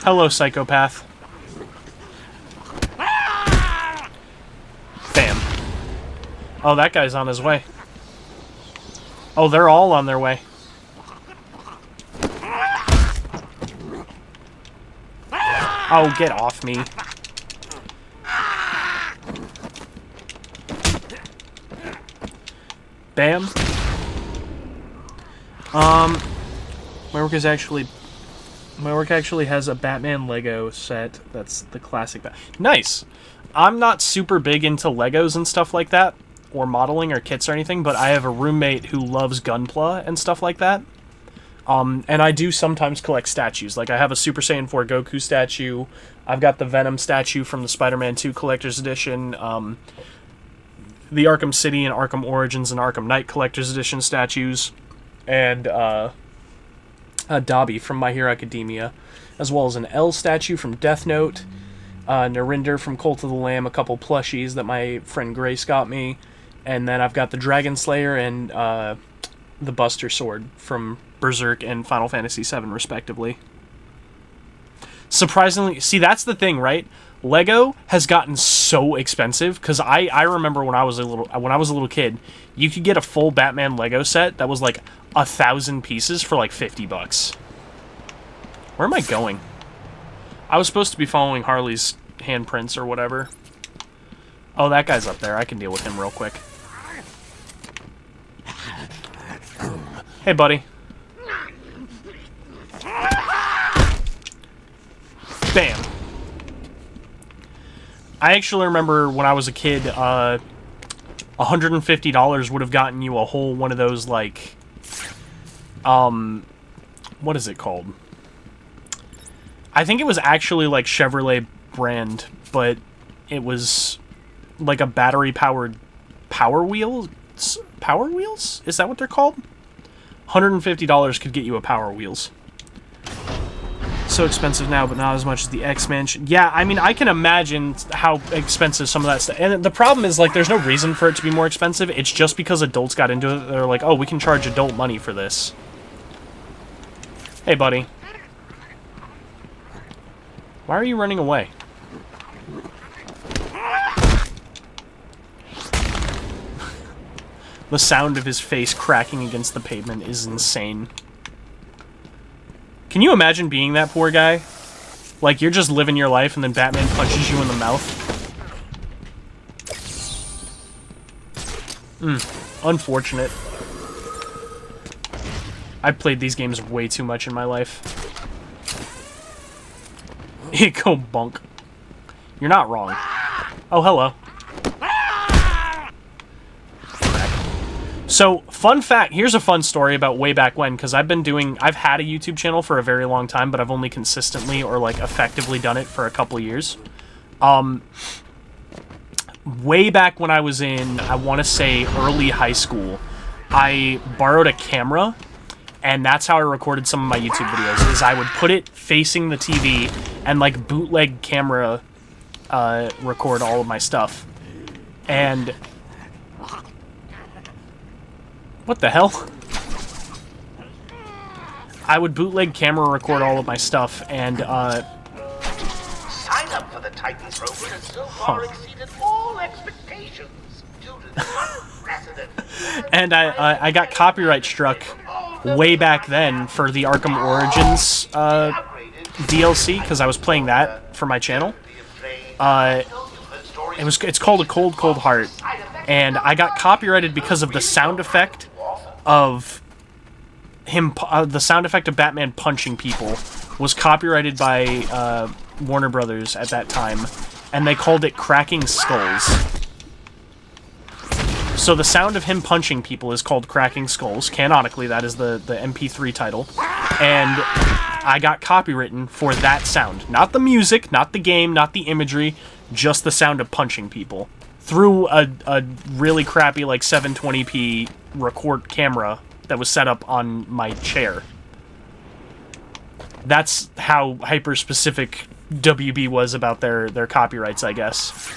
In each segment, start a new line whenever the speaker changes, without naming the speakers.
Hello, psychopath. Bam. Oh, that guy's on his way. Oh, they're all on their way. Oh, get off me. Bam. My work actually has a Batman Lego set. That's the classic Nice. I'm not super big into Legos and stuff like that, or modeling or kits or anything, but I have a roommate who loves Gunpla and stuff like that. And I do sometimes collect statues. Like, I have a Super Saiyan 4 Goku statue. I've got the Venom statue from the Spider-Man 2 Collector's Edition. The Arkham City and Arkham Origins and Arkham Knight Collector's Edition statues. And, Dobby from My Hero Academia. As well as an L statue from Death Note. Narinder from Cult of the Lamb. A couple plushies that my friend Grace got me. And then I've got the Dragon Slayer and, the Buster Sword from Berserk and Final Fantasy VII, respectively. Surprisingly, see, that's the thing, right? Lego has gotten so expensive, because I remember when I was a little kid, you could get a full Batman Lego set that was like 1,000 pieces for like $50. Where am I going? I was supposed to be following Harley's handprints or whatever. Oh, that guy's up there. I can deal with him real quick. Hey, buddy. Bam. I actually remember when I was a kid, $150 would have gotten you a whole one of those, like, what is it called? I think it was actually, like, Chevrolet brand, but it was, like, a battery-powered Power Wheels? Power Wheels? Is that what they're called? $150 could get you a Power Wheels. So expensive now, but not as much as the X-Men. Yeah, I mean, I can imagine how expensive some of that stuff. And the problem is, like, there's no reason for it to be more expensive. It's just because adults got into it. They're like, oh, we can charge adult money for this. Hey, buddy. Why are you running away? The sound of his face cracking against the pavement is insane. Can you imagine being that poor guy? Like, you're just living your life and then Batman punches you in the mouth? Unfortunate. I've played these games way too much in my life. Go bunk. You're not wrong. Oh, hello. So, fun fact, here's a fun story about way back when, because I've had a YouTube channel for a very long time, but I've only consistently or, like, effectively done it for a couple years. Way back when I was in, I want to say, early high school, I borrowed a camera, and that's how I recorded some of my YouTube videos, is I would put it facing the TV and, like, bootleg camera record all of my stuff. And... what the hell? I would bootleg camera record all of my stuff, and,
Sign up for the Titan program has so far exceeded all expectations due to the unprecedented...
and I got copyright struck way back then for the Arkham Origins DLC, because I was playing that for my channel. It's called A Cold, Cold Heart, and I got copyrighted because of the sound effect of him, the sound effect of Batman punching people was copyrighted by Warner Brothers at that time, and they called it Cracking Skulls. So the sound of him punching people is called Cracking Skulls. Canonically, that is the MP3 title. And I got copywritten for that sound. Not the music, not the game, not the imagery, just the sound of punching people. Through a really crappy, like, 720p record camera that was set up on my chair. That's how hyper-specific WB was about their copyrights, I guess.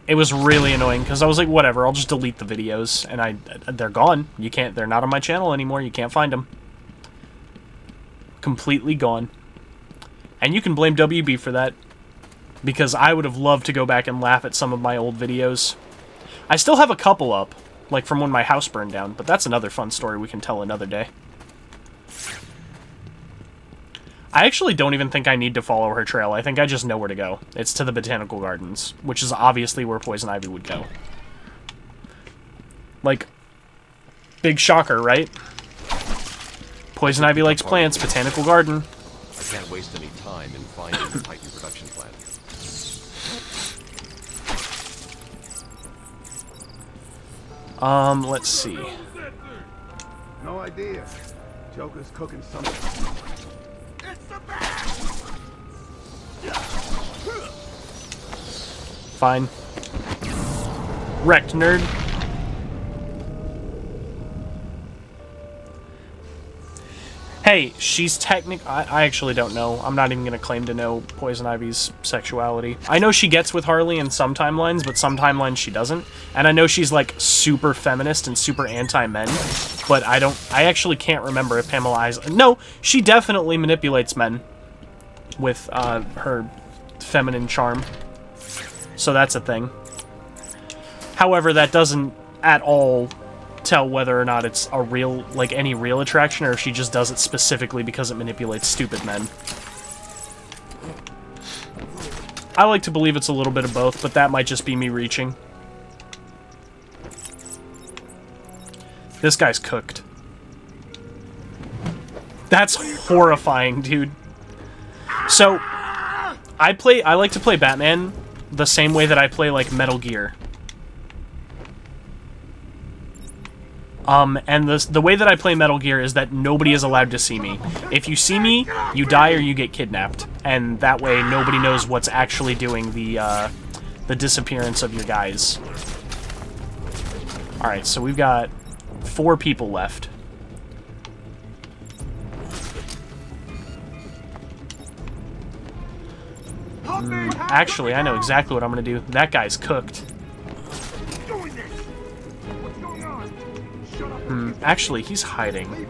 It was really annoying, because I was like, whatever, I'll just delete the videos, and they're gone. They're not on my channel anymore, you can't find them. Completely gone. And you can blame WB for that, because I would have loved to go back and laugh at some of my old videos. I still have a couple up, like from when my house burned down, but that's another fun story we can tell another day. I actually don't even think I need to follow her trail. I think I just know where to go. It's to the Botanical Gardens, which is obviously where Poison Ivy would go. Like, big shocker, right? Poison Ivy likes plants, Botanical Garden.
I can't waste any time in finding the Titan production plant.
Let's see.
No idea. Joker's cooking something. It's the bat!
Fine. Wrecked, nerd. Hey, she's I actually don't know. I'm not even going to claim to know Poison Ivy's sexuality. I know she gets with Harley in some timelines, but some timelines she doesn't. And I know she's, like, super feminist and super anti-men, but I actually can't remember if Pamela Isley... No, she definitely manipulates men with, her feminine charm. So that's a thing. However, that doesn't at all tell whether or not it's a real, like, any real attraction, or if she just does it specifically because it manipulates stupid men. I like to believe it's a little bit of both, but that might just be me reaching. This guy's cooked. That's horrifying, dude. So, I like to play Batman the same way that I play, like, Metal Gear. And the way that I play Metal Gear is that nobody is allowed to see me. If you see me, you die or you get kidnapped. And that way, nobody knows what's actually doing the disappearance of your guys. Alright, so we've got 4 people left. Actually, I know exactly what I'm going to do. That guy's cooked. Actually, he's hiding.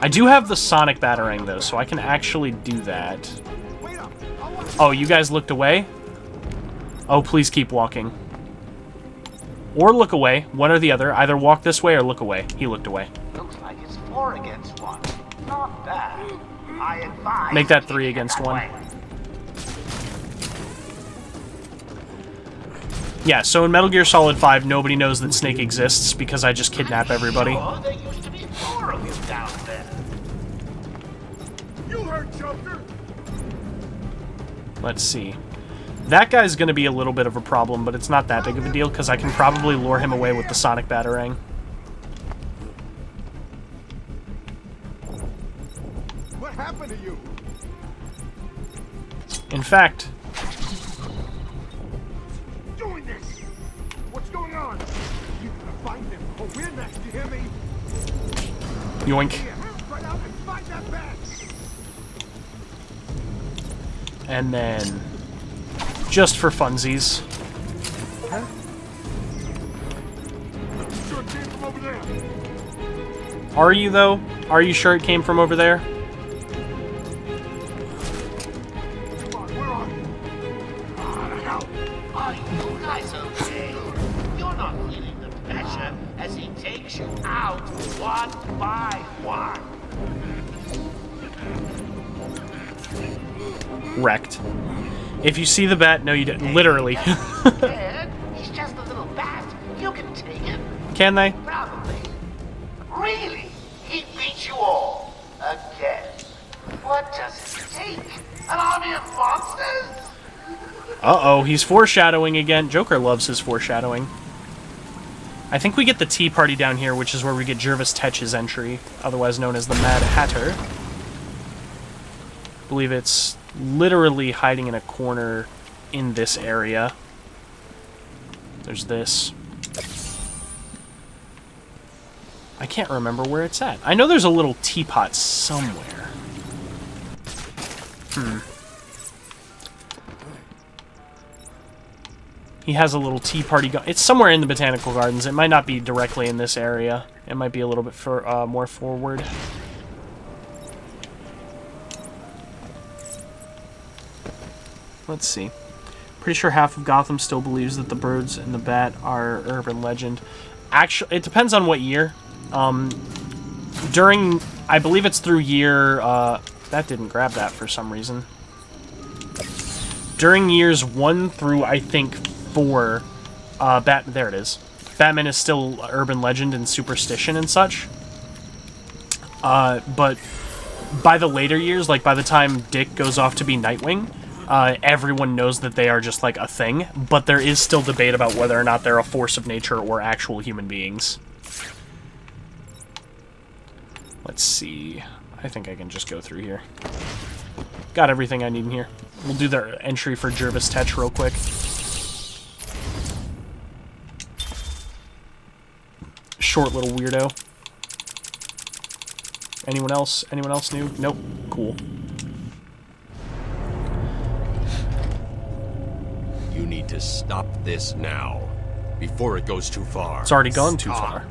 I do have the Sonic Batarang, though, so I can actually do that. Oh, you guys looked away? Oh, please keep walking. Or look away. One or the other. Either walk this way or look away. He looked away.
Looks like it's 4 against 1. Not bad. I advise
Make that 3 against 1. Yeah, so in Metal Gear Solid 5, nobody knows that Snake exists because I just kidnap everybody.
Sure, there used to be 4 of you down there.
You heard Joker!
Let's see. That guy's going to be a little bit of a problem, but it's not that big of a deal because I can probably lure him away with the Sonic Batarang.
What happened to you?
In fact...
You gotta find them, or we're next, you hear me?
Yoink.
Right out and find that bat!
And then... just for funsies.
Huh? Sure it came from over there.
Are you, though? Are you sure it came from over there?
Come on, where are you? Ah, the hell!
Are you guys okay? You're not feeling the pressure as he takes you out one by one.
Wrecked. If you see the bat, no you didn't. Literally.
Ed, he's just a little bat. You can take him.
Can they?
Probably. Really? He beat you all. Again. What does it take? An army of monsters?
Uh-oh, he's foreshadowing again. Joker loves his foreshadowing. I think we get the Tea Party down here, which is where we get Jervis Tetch's entry, otherwise known as the Mad Hatter. I believe it's literally hiding in a corner in this area. There's this. I can't remember where it's at. I know there's a little teapot somewhere. He has a little tea party going. It's somewhere in the Botanical Gardens. It might not be directly in this area. It might be a little bit more forward. Let's see. Pretty sure half of Gotham still believes that the birds and the bat are urban legend. Actually, it depends on what year. During, I believe it's through year, that didn't grab that for some reason. During years 1 through, I think, 4, there it is. Batman is still urban legend and superstition and such. But by the later years, like by the time Dick goes off to be Nightwing, everyone knows that they are just like a thing, but there is still debate about whether or not they're a force of nature or actual human beings. Let's see. I think I can just go through here. Got everything I need in here. We'll do their entry for Jervis Tetch real quick. Short little weirdo. Anyone else? Anyone else new? Nope. Cool.
You need to stop this now, before it goes too far.
It's already gone too far.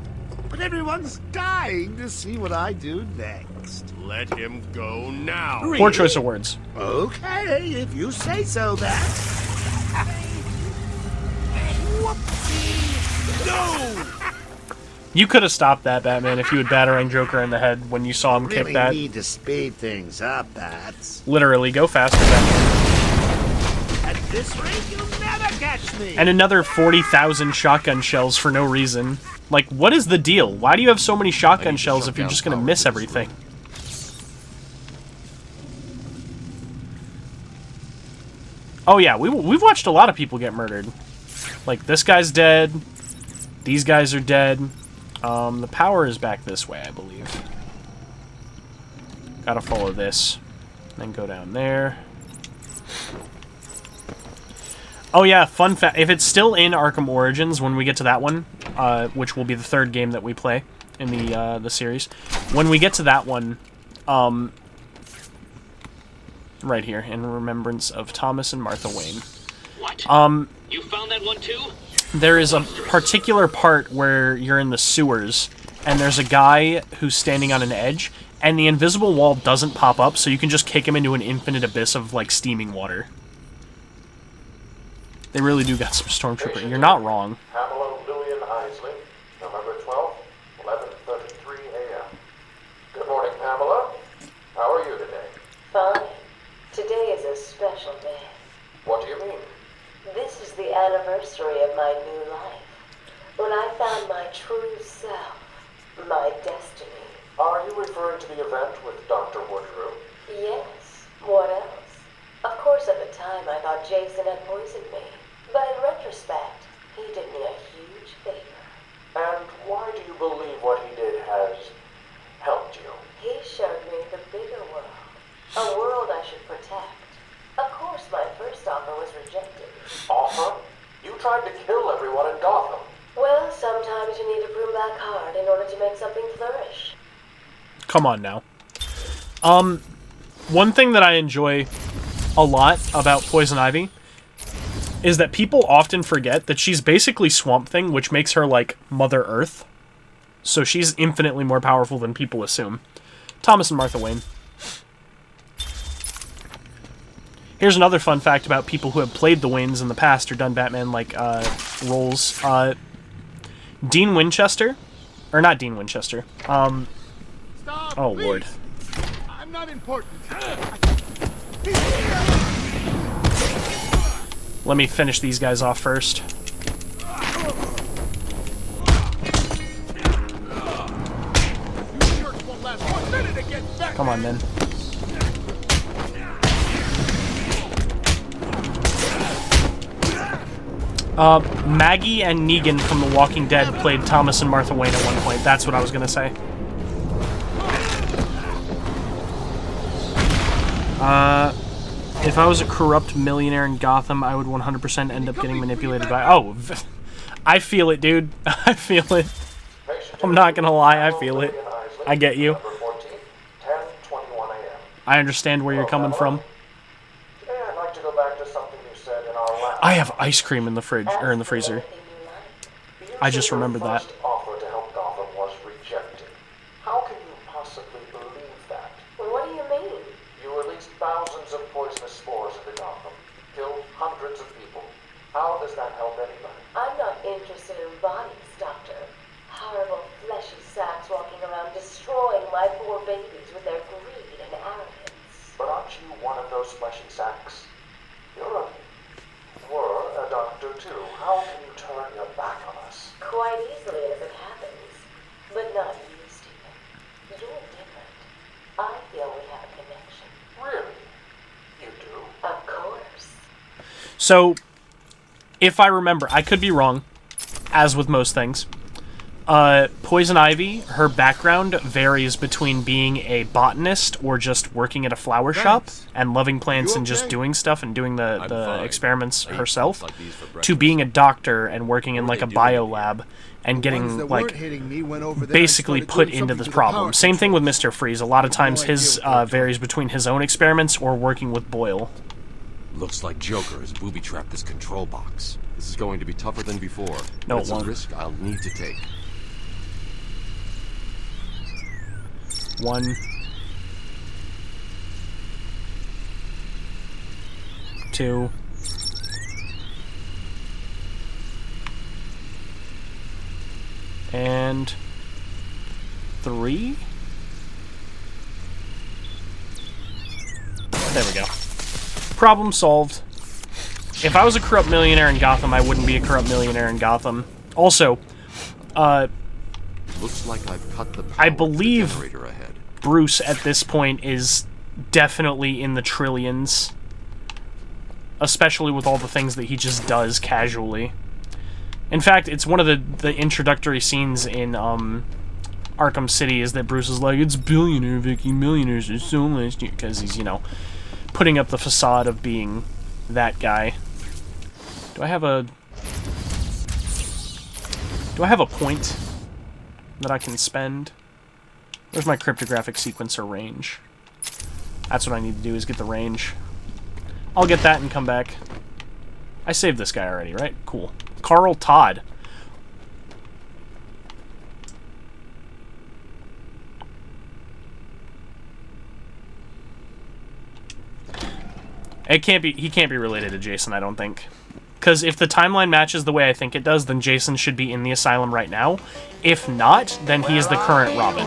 But everyone's dying to see what I do next.
Let him go now.
Poor choice of words.
Okay, if you say so, then. Whoopsie! No!
You could have stopped that, Batman, if you had battering Joker in the head when you saw him kick that.
Really need to speed things up, Bats.
Literally, go faster, Batman.
At this rate, you'll never catch me.
And another 40,000 shotgun shells for no reason. Like, what is the deal? Why do you have so many shotgun shells if you're just gonna miss everything? Oh yeah, we've watched a lot of people get murdered. Like, this guy's dead. These guys are dead. The power is back this way, I believe. Gotta follow this. Then go down there. Oh yeah, fun fact. If it's still in Arkham Origins when we get to that one, which will be the third game that we play in the series, when we get to that one, right here, in remembrance of Thomas and Martha Wayne.
What? You found that one too?
There is a particular part where you're in the sewers, and there's a guy who's standing on an edge, and the invisible wall doesn't pop up, so you can just kick him into an infinite abyss of, like, steaming water. They really do got some stormtrooper. You're not wrong.
Pamela Isley, November 12th, 11:33 a.m. Good morning, Pamela. How are you today?
Fine. Today is a special day.
What do you mean?
This is the anniversary of my new life. When I found my true self, my destiny.
Are you referring to the event with Dr. Woodrow?
Yes. What else? Of course, at the time, I thought Jason had poisoned me. But in retrospect, he did me a huge favor.
And why do you believe what he did has helped you?
He showed me the bigger world. A world I should protect. Of course, my first offer was rejected.
Offer? You tried to kill everyone in Gotham.
Well, sometimes you need to prune back hard in order to make something flourish.
Come on now. One thing that I enjoy a lot about Poison Ivy is that people often forget that she's basically Swamp Thing, which makes her like Mother Earth. So she's infinitely more powerful than people assume. Thomas and Martha Wayne. Here's another fun fact about people who have played the Waynes in the past or done Batman-like roles. Dean Winchester, or not Dean Winchester.
Stop,
Oh
please.
Lord.
I'm not important.
Let me finish these guys off first. Come on, then. Maggie and Negan from The Walking Dead played Thomas and Martha Wayne at one point. That's what I was gonna say. If I was a corrupt millionaire in Gotham, I would 100% end up getting manipulated by... Oh, I feel it, dude. I feel it. I'm not gonna lie, I feel it. I get you.
November 14th, 10:21 a.m.
I understand where you're coming from.
Today I'd like to go back to something you said in our last...
I have ice cream in the fridge, or in the freezer. I just remembered that.
Your first offer to help Gotham was rejected. How can you possibly believe that?
What do you mean?
You released thousands of poisonous spores into Gotham, killed help anybody.
I'm not interested in bodies, Doctor. Horrible, fleshy sacks walking around destroying my poor babies with their greed and arrogance.
But aren't you one of those fleshy sacks? Were a doctor too. How can you turn your back on us?
Quite easily as it happens. But not you, Stephen. You're different. I feel we have a connection.
Really? You do?
Of course.
So, if I remember, I could be wrong, as with most things. Poison Ivy, her background varies between being a botanist or just working at a flower shop and loving plants and just doing stuff and doing the experiments herself, to being a doctor and working in like a biolab and getting like basically put into this problem. Same thing with Mr. Freeze. A lot of times his varies between his own experiments or working with Boyle.
Looks like Joker has booby-trapped this control box. This is going to be tougher than before.
No,
it's a risk I'll need to take.
1, 2, and 3. There we go. Problem solved. If I was a corrupt millionaire in Gotham, I wouldn't be a corrupt millionaire in Gotham. Also,
looks like I've cut the power
I believe
to the generator ahead.
Bruce at this point is definitely in the trillions. Especially with all the things that he just does casually. In fact, it's one of the introductory scenes in Arkham City is that Bruce is like, it's billionaire, Vicky, millionaires are so last year, because he's, you know, putting up the facade of being that guy. Do I have a point that I can spend? Where's my cryptographic sequencer range? That's what I need to do, is get the range. I'll get that and come back. I saved this guy already, right? Cool. Carl Todd. He can't be related to Jason, I don't think. Because if the timeline matches the way I think it does, then Jason should be in the asylum right now. If not, then he is the current Robin.